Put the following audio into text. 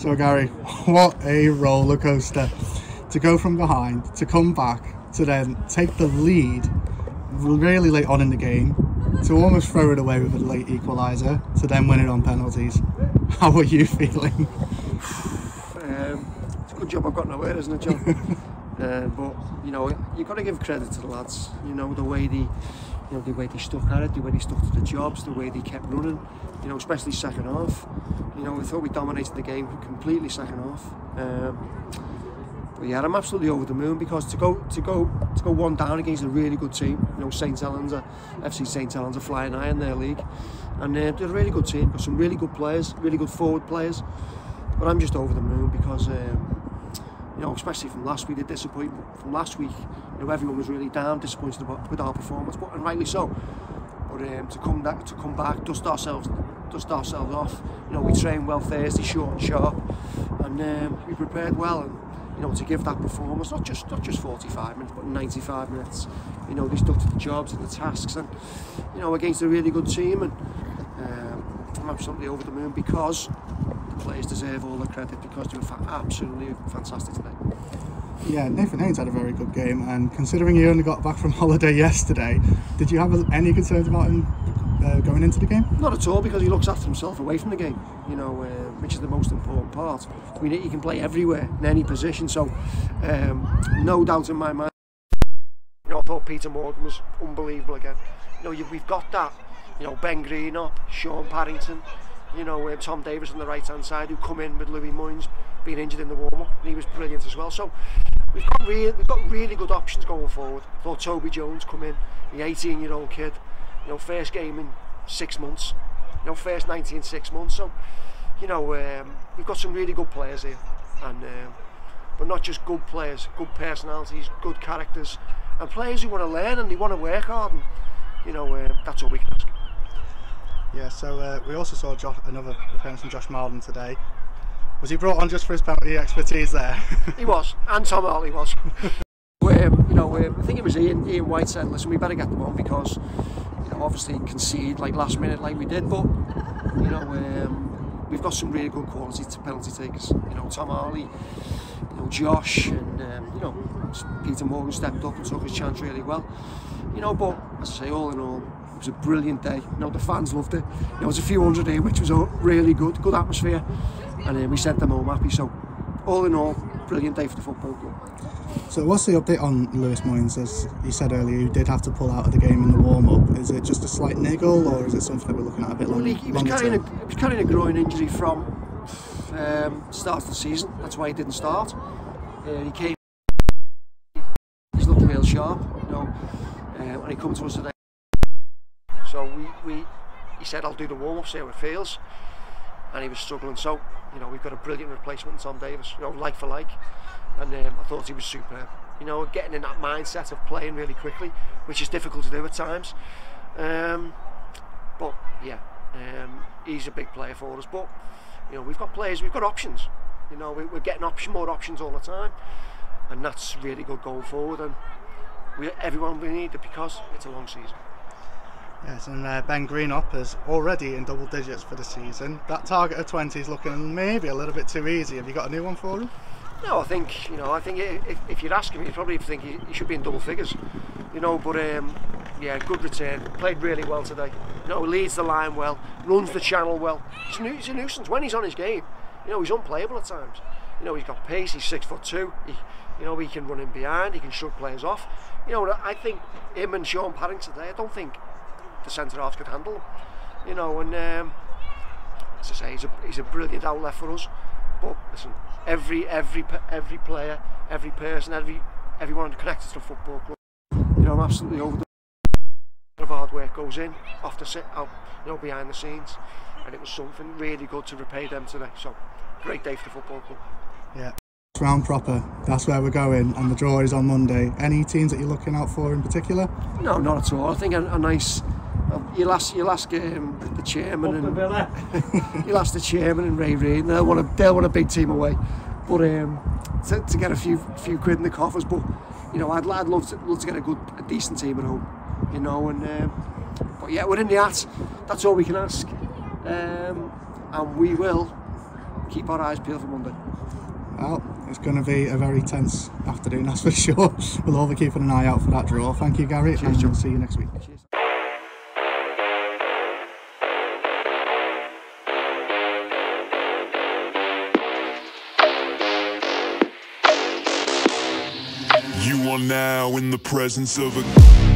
So Gary, what a roller coaster to go from behind, to come back, to then take the lead really late on in the game, to almost throw it away with a late equaliser, to then win it on penalties. How are you feeling? It's a good job I've got nowhere, isn't it, John? But you know, you've got to give credit to the lads. You know, the way they stuck at it, the way they stuck to the jobs, the way they kept running. You know, especially second half. You know, we thought we dominated the game completely second half. But yeah, I'm absolutely over the moon because to go one down against a really good team. You know, St Helens, FC St Helens are flying high in their league, and they're a really good team. Got some really good players, really good forward players. But I'm just over the moon because you know, especially from last week, the disappointment from last week. You know, everyone was really down, disappointed with our performance, and rightly so. But to come back, dust ourselves off. You know, we trained well Thursday, short and sharp, and we prepared well. And you know, to give that performance, not just 45 minutes, but 95 minutes. You know, they stuck to the jobs and the tasks, and you know, against a really good team. And I'm absolutely over the moon because the players deserve all the credit because they were absolutely fantastic today. Yeah, Nathan Haynes had a very good game, and considering he only got back from holiday yesterday, did you have any concerns about him going into the game? Not at all, because he looks after himself away from the game, you know, which is the most important part. I mean, he can play everywhere, in any position, so no doubt in my mind. You know, I thought Peter Morgan was unbelievable again. You know, we've got that, you know, Ben Green up, Sean Parrington, you know, Tom Davis on the right hand side, who come in with Louis Moynes being injured in the warm-up, and he was brilliant as well. So we've got really good options going forward. I thought Toby Jones come in, the 18-year-old kid, you know, first game in 6 months, you know, first 90 in 6 months. So, you know, we've got some really good players here, and but not just good players, good personalities, good characters, and players who want to learn and they want to work hard, and you know, that's all we can ask. Yeah, so we also saw another appearance from Josh Marden today. Was he brought on just for his penalty expertise there? He was, and Tom Hartley was. You know, I think it was Ian White said, listen, we better get them on because, you know, obviously concede like last minute like we did, but you know, we've got some really good quality penalty takers. You know, Tom Hartley, you know, Josh, and you know, Peter Morgan stepped up and took his chance really well. You know, but as I say, all in all, it was a brilliant day. You know, the fans loved it. You know, there was a few hundred here, which was really good atmosphere, and we sent them home happy. So, all in all, brilliant day for the football club. So, what's the update on Louis Moynes? As you said earlier, you did have to pull out of the game in the warm-up. Is it just a slight niggle, or is it something that we're looking at a bit longer? He was carrying a groin injury from start of the season. That's why he didn't start. He came. He's looking real sharp, you know, when he comes to us today. So he said, I'll do the warm-up, see how it feels, and he was struggling. So, you know, we've got a brilliant replacement in Tom Davis, you know, like for like, and I thought he was superb. You know, getting in that mindset of playing really quickly, which is difficult to do at times. But yeah, he's a big player for us. But you know, we've got players, we've got options. You know, we're getting more options all the time, and that's really good going forward. And everyone we need it because it's a long season. Yes, and Ben Greenup is already in double digits for the season. That target of 20 is looking maybe a little bit too easy. Have you got a new one for him? No, I think if you'd ask him, he'd probably think he should be in double figures. You know, but yeah, good return. Played really well today. You know, leads the line well, runs the channel well. He's a nuisance when he's on his game. You know, he's unplayable at times. You know, he's got pace. He's 6'2". You know, he can run in behind. He can shrug players off. You know, I think him and Sean Parrington today, I don't think the centre halves could handle him. You know, and as I say, he's a brilliant outlet for us. But listen, every player, every person, everyone connected to the football club. You know, I'm absolutely over the. A lot of hard work goes in, off the out, you know, behind the scenes, and it was something really good to repay them today. So, great day for the football club. Yeah. Round proper, that's where we're going, and the draw is on Monday. Any teams that you're looking out for in particular? No, not at all. I think a nice. You'll ask the chairman and you'll ask the chairman and Ray Reid. They'll want a big team away, but to get a few quid in the coffers. But you know, I'd love to get a decent team at home. You know, and but yeah, we're in the hat. That's all we can ask, and we will keep our eyes peeled for Monday. Well, it's going to be a very tense afternoon, that's for sure. We'll all be keeping an eye out for that draw. Thank you, Gary, and we'll see you next week. Cheers. You are now in the presence of a